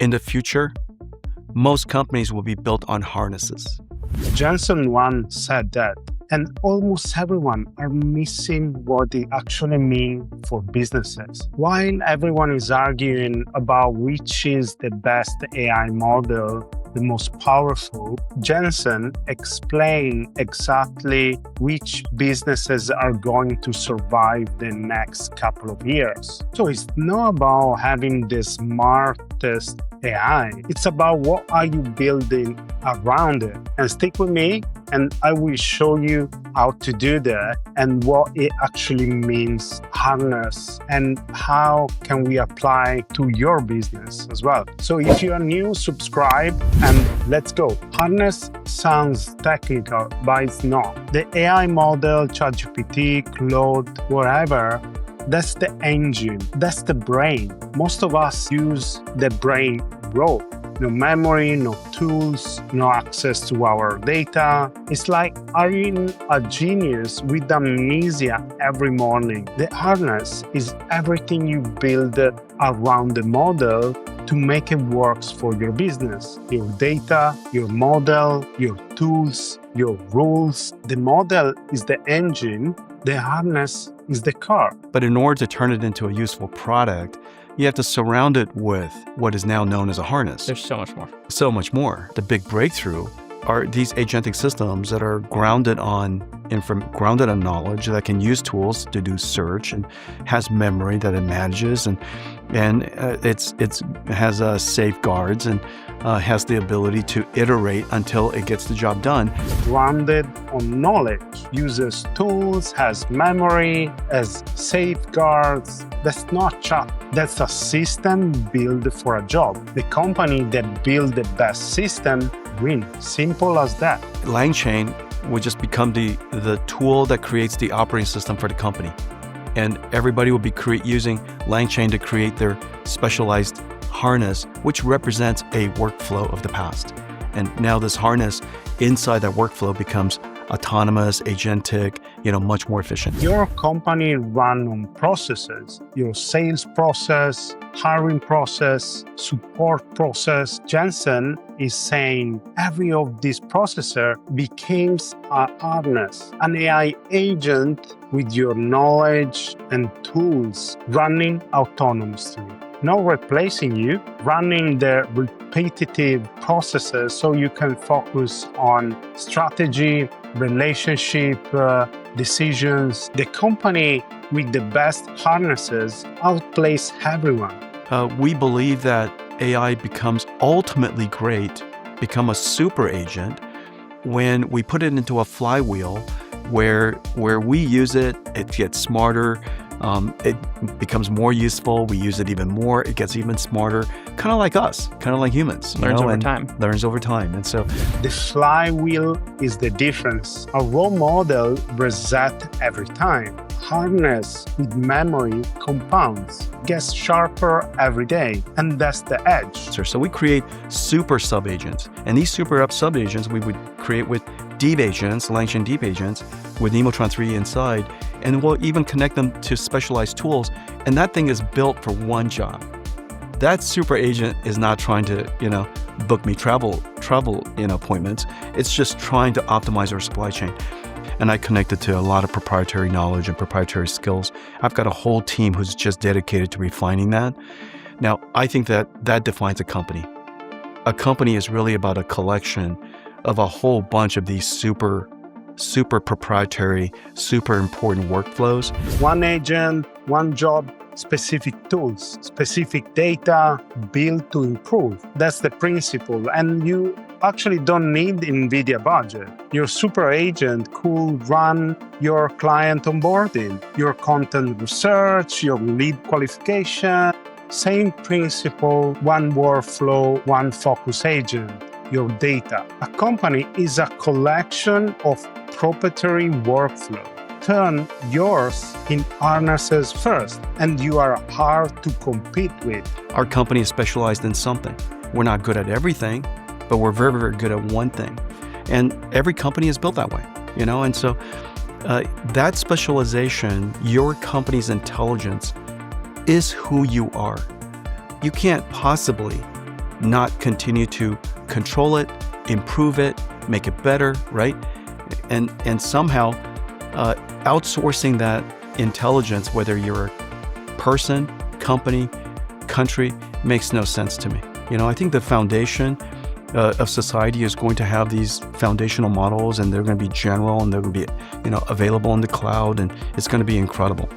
In the future, most companies will be built on harnesses. Jensen Huang said that, and almost everyone are missing what it actually means for businesses. While everyone is arguing about which is the best AI model, the most powerful, Jensen explained exactly which businesses are going to survive the next couple of years. So it's not about having the smartest AI, it's about what are you building around it. And stick with me, and I will show you how to do that and what it actually means, harness, and how can we apply to your business as well. So if you are new, subscribe and let's go. Harness sounds technical, but it's not. The AI model, ChatGPT, Claude, whatever, that's the engine, that's the brain. Most of us use the brain raw. No memory, no tools, no access to our data. It's like hiring a genius with amnesia every morning. The harness is everything you build around the model to make it work for your business. Your data, your model, your tools, your rules. The model is the engine, the harness is the car. But in order to turn it into a useful product, you have to surround it with what is now known as a harness. There's so much more. So much more. The big breakthrough are these agentic systems that are grounded on knowledge, that can use tools to do search and has memory that it manages and it has safeguards and has the ability to iterate until it gets the job done. Grounded on knowledge, uses tools, has memory, has safeguards. That's not chat. That's a system built for a job. The company that builds the best system win. Simple as that. LangChain would just become the tool that creates the operating system for the company. And everybody will be using LangChain to create their specialized harness, which represents a workflow of the past. And now this harness inside that workflow becomes autonomous, agentic, much more efficient. Your company runs on processes, your sales process, hiring process, support process. Jensen is saying every of these processes becomes a harness, an AI agent with your knowledge and tools running autonomously. Not replacing you, running the repetitive processes so you can focus on strategy, relationship, decisions. The company with the best harnesses outplays everyone. We believe that AI becomes ultimately great, become a super agent, when we put it into a flywheel where we use it, it gets smarter, it becomes more useful, we use it even more, it gets even smarter, kind of like us, kind of like humans. Learns over time. And so the flywheel is the difference. A raw model resets every time. Harness with memory compounds, gets sharper every day, and that's the edge. So we create super sub-agents, and these super sub-agents we would create with deep agents, LangChain deep agents, with Nemotron 3 inside, and we'll even connect them to specialized tools, and that thing is built for one job. That super agent is not trying to, book me travel, appointments. It's just trying to optimize our supply chain. And I connected to a lot of proprietary knowledge and proprietary skills. I've got a whole team who's just dedicated to refining that. Now, I think that defines a company. A company is really about a collection of a whole bunch of these super proprietary, super important workflows. One agent, one job, specific tools, specific data, built to improve. That's the principle. And you actually don't need NVIDIA budget. Your super agent could run your client onboarding, your content research, your lead qualification. Same principle, one workflow, one focus agent, your data. A company is a collection of proprietary workflow. Turn yours in harnesses first, and you are hard to compete with. Our company is specialized in something. We're not good at everything, but we're very, very good at one thing. And every company is built that way, And so that specialization, your company's intelligence, is who you are. You can't possibly not continue to control it, improve it, make it better, right? And somehow outsourcing that intelligence, whether you're a person, company, country, makes no sense to me. I think the foundation of society is going to have these foundational models, and they're going to be general, and they're going to be available in the cloud, and it's going to be incredible.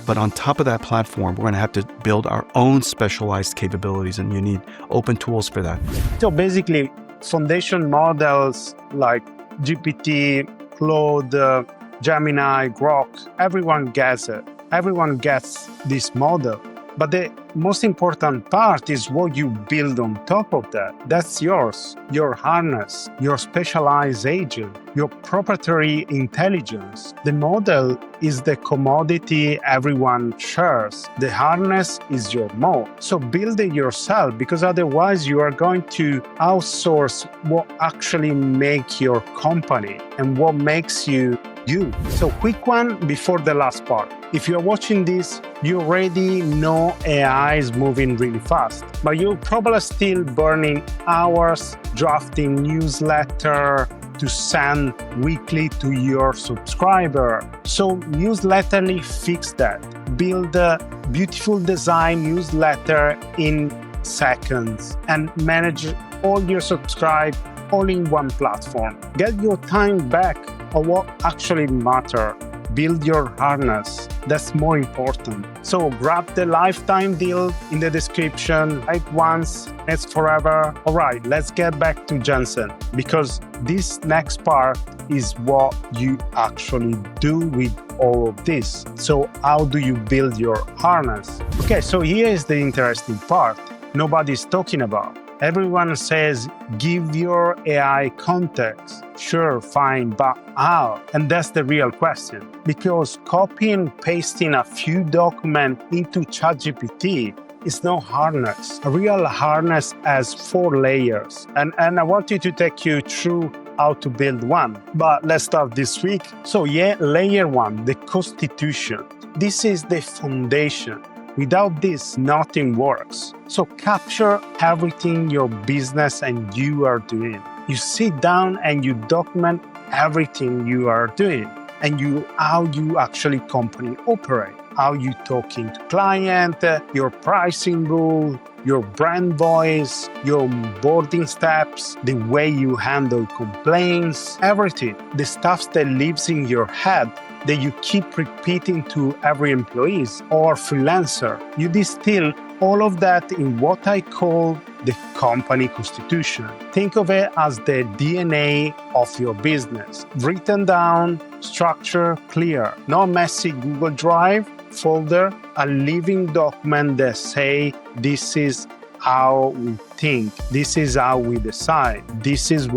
But on top of that platform, we're going to have to build our own specialized capabilities, and you need open tools for that. So basically, foundation models like GPT, Claude, Gemini, Grok, everyone gets it. Everyone gets this model. But the most important part is what you build on top of that. That's yours, your harness, your specialized agent, your proprietary intelligence. The model is the commodity everyone shares. The harness is your moat. So build it yourself, because otherwise you are going to outsource what actually makes your company and what makes you you. So quick one before the last part. If you're watching this, you already know AI is moving really fast, but you're probably still burning hours drafting newsletter to send weekly to your subscriber. So Newsletterly fix that. Build a beautiful design newsletter in seconds and manage all your subscribe all in one platform. Get your time back on what actually matters. Build your harness. That's more important. So grab the lifetime deal in the description. Like once, it's forever. All right, let's get back to Jensen, because this next part is what you actually do with all of this. So how do you build your harness? Okay, so here is the interesting part nobody's talking about. Everyone says, give your AI context. Sure, fine, but how? And that's the real question. Because copying and pasting a few documents into ChatGPT is no harness. A real harness has 4 layers. And I wanted to take you through how to build one. But let's start this week. So layer 1, the constitution. This is the foundation. Without this, nothing works. So capture everything your business and you are doing. You sit down and you document everything you are doing and how you actually company operate, how you talking to client, your pricing rule, your brand voice, your onboarding steps, the way you handle complaints, everything. The stuff that lives in your head that you keep repeating to every employee or freelancer. You distill all of that in what I call the company constitution. Think of it as the DNA of your business. Written down, structure, clear. No messy Google Drive folder, a living document that say, this is how we think, this is how we decide, this is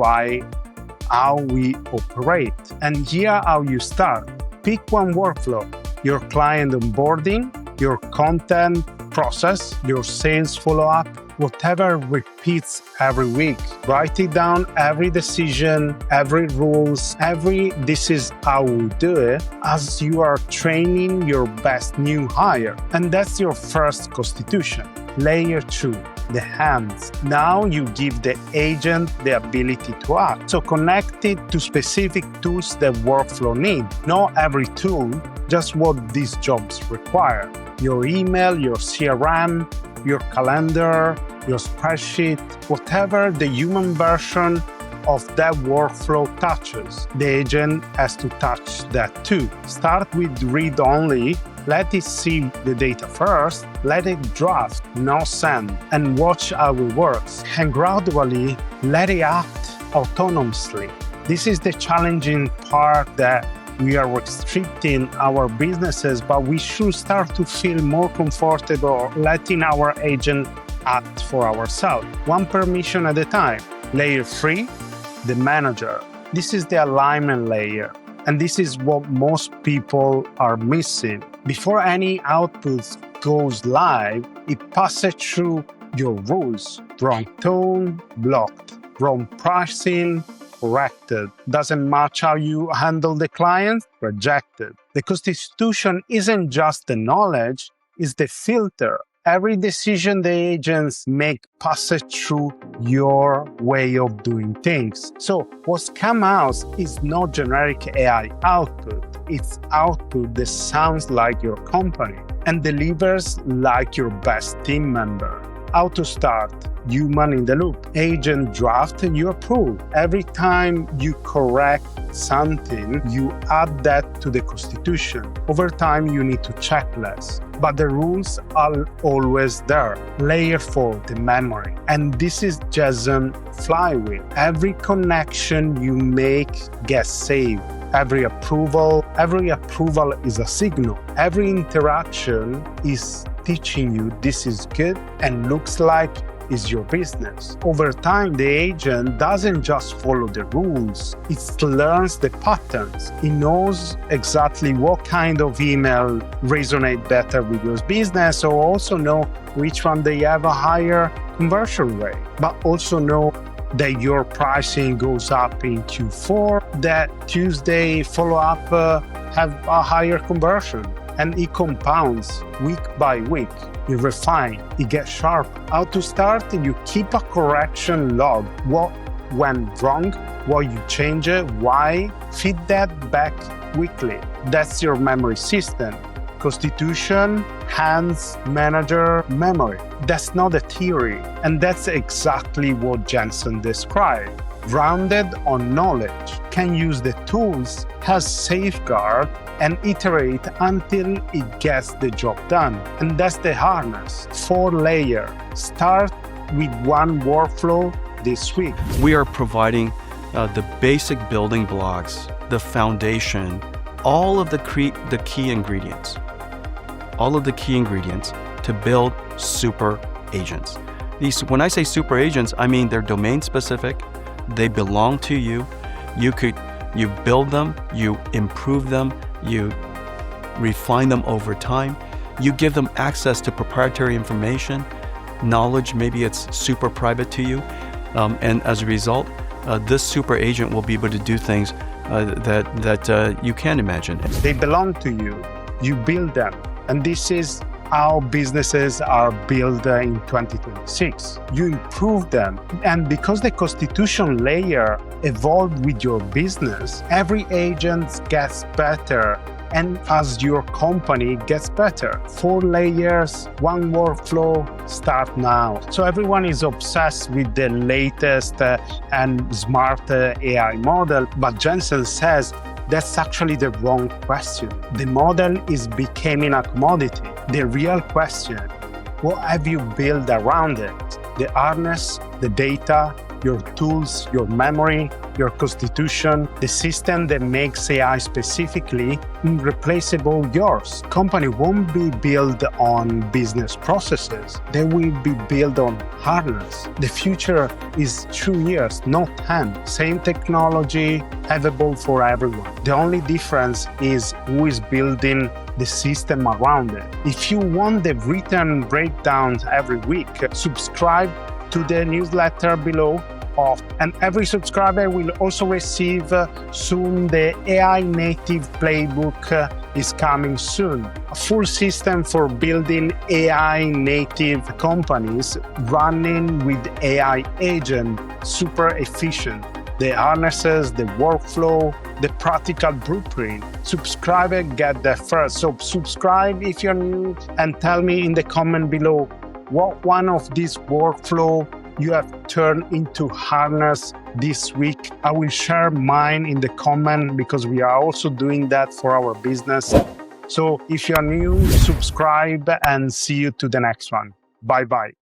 how we operate. And here how you start. Pick one workflow, your client onboarding, your content process, your sales follow-up, whatever repeats every week. Write it down, every decision, every rules, this is how we do it as you are training your best new hire. And that's your first constitution. Layer 2, the hands. Now you give the agent the ability to act. So connect it to specific tools that workflow need. Not every tool, just what these jobs require. Your email, your CRM, your calendar, your spreadsheet, whatever the human version of that workflow touches, the agent has to touch that too. Start with read only. Let it see the data first, let it draft, not send, and watch how it works. And gradually, let it act autonomously. This is the challenging part that we are restricting our businesses, but we should start to feel more comfortable letting our agent act for ourselves, one permission at a time. Layer 3, the manager. This is the alignment layer. And this is what most people are missing. Before any output goes live, it passes through your rules. Wrong tone, blocked. Wrong pricing, corrected. Doesn't match how you handle the client, rejected. The constitution isn't just the knowledge, it's the filter. Every decision the agents make passes through your way of doing things. So what comes out is not generic AI output. It's output that sounds like your company and delivers like your best team member. How to start? Human in the loop. Agent draft, you approve. Every time you correct something, you add that to the constitution. Over time, you need to check less. But the rules are always there. Layer 4, the memory. And this is Jensen Flywheel. Every connection you make gets saved. Every approval is a signal. Every interaction is teaching you this is good and looks like is your business. Over time, the agent doesn't just follow the rules, it learns the patterns. It knows exactly what kind of email resonate better with your business, or also know which one they have a higher conversion rate, but also know that your pricing goes up in Q4, that Tuesday follow-up have a higher conversion. And it compounds week by week. You refine, it gets sharp. How to start? You keep a correction log. What went wrong? What you change it? Why? Feed that back weekly. That's your memory system. Constitution, hands, manager, memory. That's not a theory. And that's exactly what Jensen described. Grounded on knowledge, can use the tools, has safeguard, and iterate until it gets the job done. And that's the harness. 4 layers. Start with one workflow this week. We are providing the basic building blocks, the foundation, all of the key ingredients. All of the key ingredients to build super agents. When I say super agents, I mean they're domain specific. They belong to you. You build them, you improve them, you refine them over time. You give them access to proprietary information, knowledge, maybe it's super private to you. And as a result, this super agent will be able to do things that you can't imagine. They belong to you. You build them. And this is how businesses are built in 2026. You improve them. And because the constitution layer evolved with your business, every agent gets better. And as your company gets better, 4 layers, 1 workflow, start now. So everyone is obsessed with the latest and smart AI model, but Jensen says that's actually the wrong question. The model is becoming a commodity. The real question, what have you built around it? The harness, the data, your tools, your memory, your constitution, the system that makes AI specifically irreplaceable yours. Company won't be built on business processes. They will be built on harness. The future is 2 years, not 10. Same technology, available for everyone. The only difference is who is building the system around it. If you want the written breakdowns every week, subscribe to the newsletter below. And every subscriber will also receive soon the AI native playbook is coming soon. A full system for building AI native companies running with AI agent, super efficient. The harnesses, the workflow, the practical blueprint. Subscriber get there first. So subscribe if you're new and tell me in the comment below what one of these workflow you have turned into harness this week. I will share mine in the comment because we are also doing that for our business. So if you're new, subscribe and see you to the next one. Bye-bye.